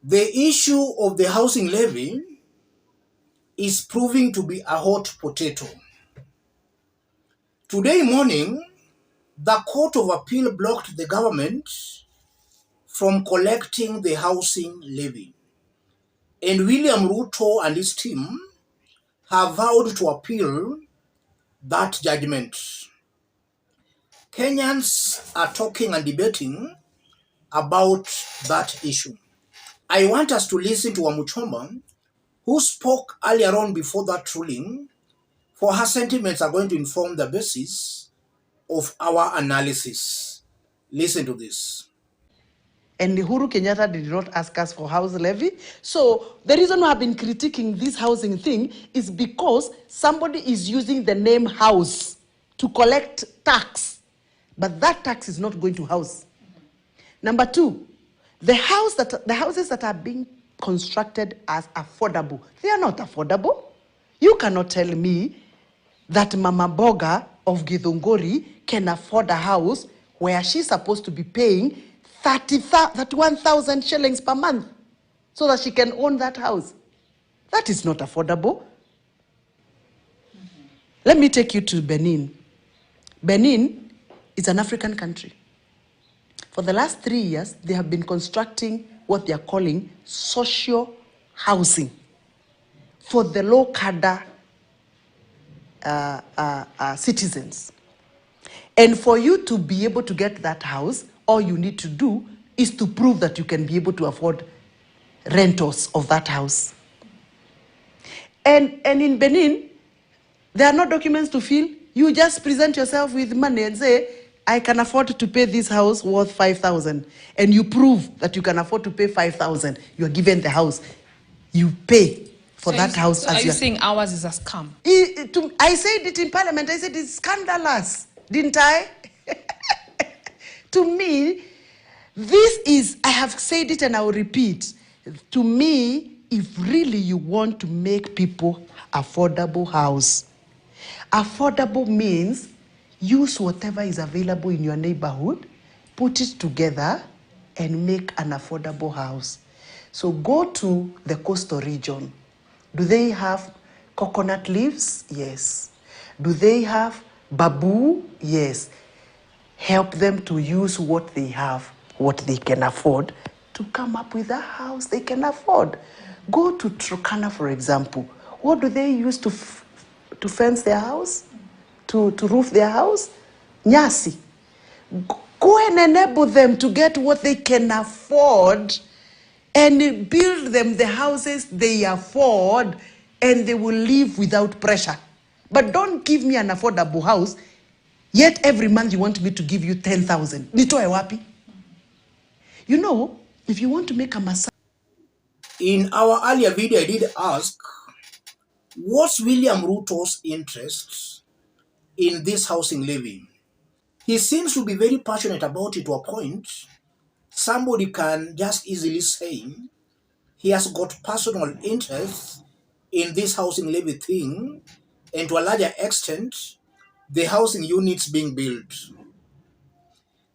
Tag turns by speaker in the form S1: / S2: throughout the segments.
S1: The issue of the housing levy is proving to be a hot potato. Today morning, the Court of Appeal blocked the government from collecting the housing levy, and William Ruto and his team have vowed to appeal that judgment. Kenyans are talking and debating about that issue. I want us to listen to WAMUCHOMBA, who spoke earlier on before that ruling, for her sentiments are going to inform the basis of our analysis. Listen to this.
S2: And Uhuru Kenyatta did not ask us for house levy. So the reason why I've been critiquing this housing thing is because somebody is using the name house to collect tax. But that tax is not going to house. Number two, the houses that are being constructed as affordable, they are not affordable. You cannot tell me that Mama Boga of Githunguri can afford a house where she's supposed to be paying 31,000 shillings per month so that she can own that house. That is not affordable. Let me take you to Benin. Benin is an African country. For the last 3 years, they have been constructing what they are calling social housing for the low cadre citizens. And for you to be able to get that house, all you need to do is to prove that you can be able to afford rentals of that house. And in Benin, there are no documents to fill. You just present yourself with money and say, I can afford to pay this house worth 5,000. And you prove that you can afford to pay 5,000. You are given the house. You pay for that house.
S3: So are you saying ours is a scam?
S2: I said it in Parliament. I said it's scandalous, didn't I? To me, this is, I have said it and I will repeat. To me, if really you want to make people affordable house, affordable means use whatever is available in your neighborhood, put it together, and make an affordable house. So go to the coastal region. Do they have coconut leaves? Yes. Do they have bamboo? Yes. Help them to use what they have, what they can afford, to come up with a house they can afford. Go to Turkana, for example. What do they use to fence their house? To roof their house? Nyasi. Go and enable them to get what they can afford and build them the houses they afford, and they will live without pressure. But don't give me an affordable house, yet every month you want me to give you 10,000. Nitoe wapi? You know, if you want to make a massage.
S1: In our earlier video, I did ask, what's William Ruto's interest in this housing levy? He seems to be very passionate about it to a point somebody can just easily say he has got personal interest in this housing levy thing, and to a larger extent, the housing units being built.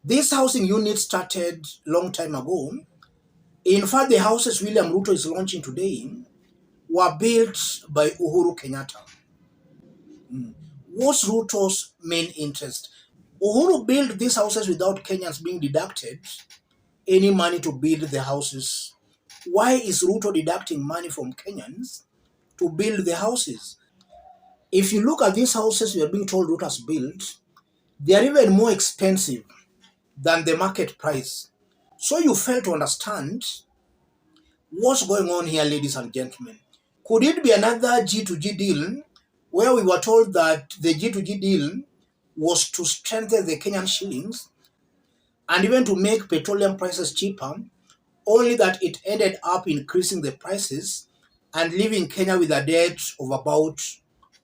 S1: This housing unit started long time ago. In fact, the houses William Ruto is launching today were built by Uhuru Kenyatta. What's Ruto's main interest? Uhuru built these houses without Kenyans being deducted any money to build the houses. Why is Ruto deducting money from Kenyans to build the houses? If you look at these houses we are being told Ruto has built, they are even more expensive than the market price. So you fail to understand what's going on here, ladies and gentlemen. Could it be another G2G deal where we were told that the G2G deal was to strengthen the Kenyan shillings and even to make petroleum prices cheaper, only that it ended up increasing the prices and leaving Kenya with a debt of about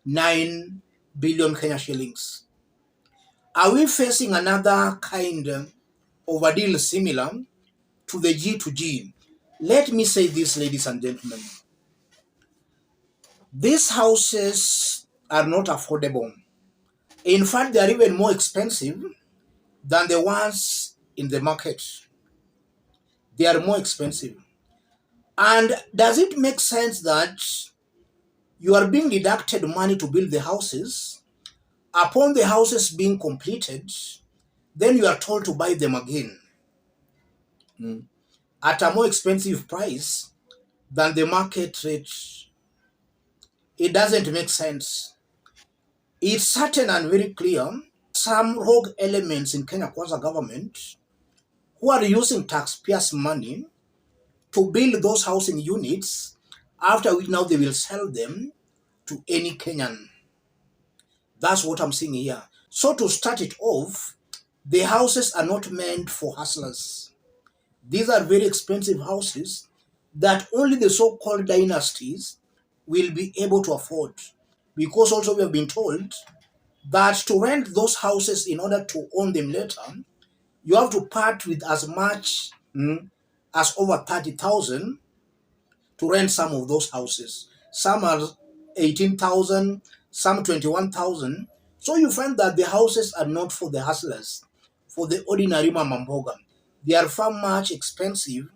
S1: 9 billion Kenya shillings? Are we facing another kind of a deal similar to the G2G? Let me say this, ladies and gentlemen. These houses are not affordable. In fact, they are even more expensive than the ones in the market. They are more expensive. And does it make sense that you are being deducted money to build the houses? Upon the houses being completed, then you are told to buy them again at a more expensive price than the market rate. It doesn't make sense. It's certain and very clear some rogue elements in Kenya Kwanza government who are using taxpayers' money to build those housing units, after which now they will sell them to any Kenyan. That's what I'm seeing here. So to start it off, the houses are not meant for hustlers. These are very expensive houses that only the so-called dynasties will be able to afford. Because also we have been told that to rent those houses in order to own them later, you have to part with as much as over 30,000 to rent some of those houses. Some are 18,000, some 21,000. So you find that the houses are not for the hustlers, for the ordinary mamamboga. They are far much expensive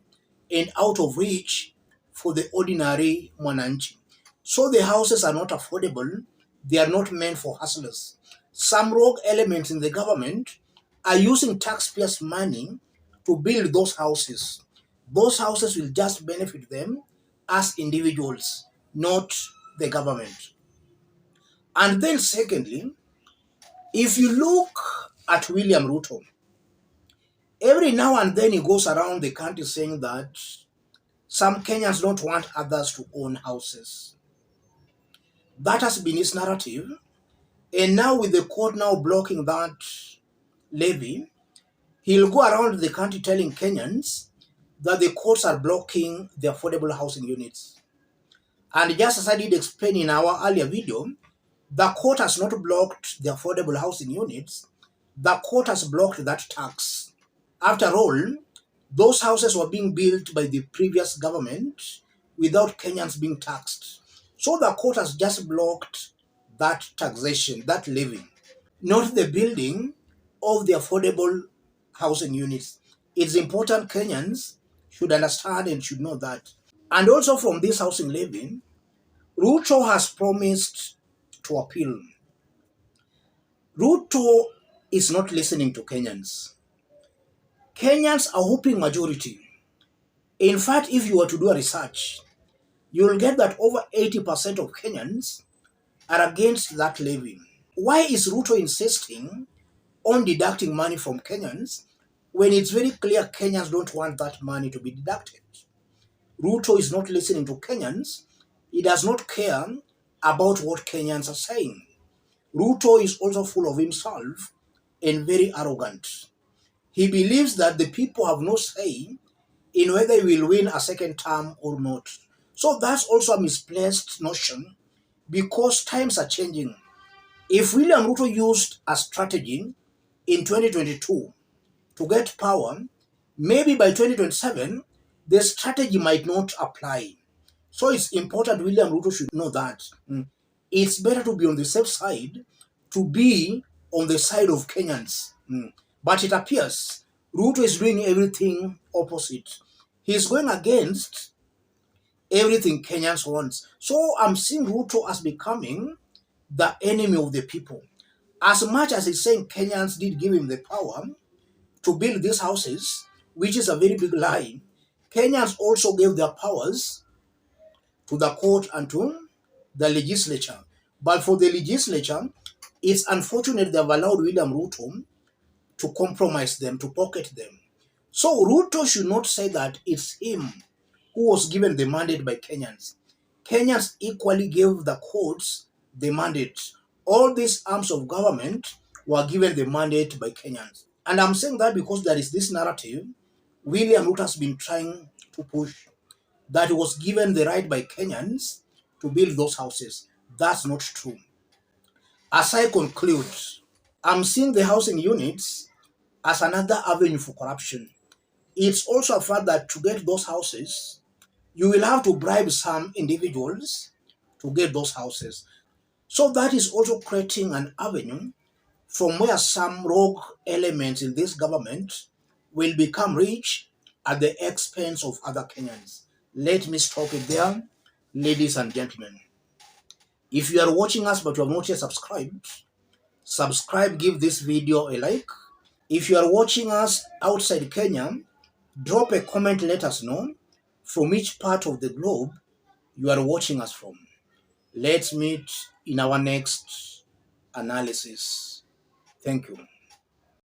S1: and out of reach for the ordinary mwananchi. So the houses are not affordable. They are not meant for hustlers. Some rogue elements in the government are using taxpayers' money to build those houses. Those houses will just benefit them as individuals, not the government. And then secondly, if you look at William Ruto, every now and then he goes around the country saying that some Kenyans don't want others to own houses. That has been his narrative. And now with the court now blocking that levy, he'll go around the country telling Kenyans that the courts are blocking the affordable housing units. And just as I did explain in our earlier video, the court has not blocked the affordable housing units. The court has blocked that tax. After all, those houses were being built by the previous government without Kenyans being taxed. So the court has just blocked that taxation, that levy, not the building of the affordable housing units. It's important Kenyans should understand and should know that. And also from this housing levy, Ruto has promised to appeal. Ruto is not listening to Kenyans. Kenyans are whooping majority. In fact, if you were to do a research, you will get that over 80% of Kenyans are against that levy. Why is Ruto insisting on deducting money from Kenyans when it's very clear Kenyans don't want that money to be deducted? Ruto is not listening to Kenyans. He does not care about what Kenyans are saying. Ruto is also full of himself and very arrogant. He believes that the people have no say in whether he will win a second term or not. So that's also a misplaced notion because times are changing. If William Ruto used a strategy in 2022 to get power, maybe by 2027, the strategy might not apply. So it's important William Ruto should know that. It's better to be on the safe side, to be on the side of Kenyans. But it appears Ruto is doing everything opposite. He's going against everything Kenyans want. So I'm seeing Ruto as becoming the enemy of the people. As much as he's saying Kenyans did give him the power to build these houses, which is a very big lie, Kenyans also gave their powers to the court and to the legislature. But for the legislature, it's unfortunate they've allowed William Ruto to compromise them, to pocket them. So Ruto should not say that it's him who was given the mandate by Kenyans. Kenyans equally gave the courts the mandate. All these arms of government were given the mandate by Kenyans. And I'm saying that because there is this narrative William Ruto has been trying to push, that he was given the right by Kenyans to build those houses. That's not true. As I conclude, I'm seeing the housing units as another avenue for corruption. It's also a fact that to get those houses, you will have to bribe some individuals to get those houses. So that is also creating an avenue from where some rogue elements in this government will become rich at the expense of other Kenyans. Let me stop it there, ladies and gentlemen. If you are watching us but you have not yet subscribed, subscribe, give this video a like. If you are watching us outside Kenya, drop a comment, let us know from which part of the globe you are watching us from. Let's meet in our next analysis. Thank you.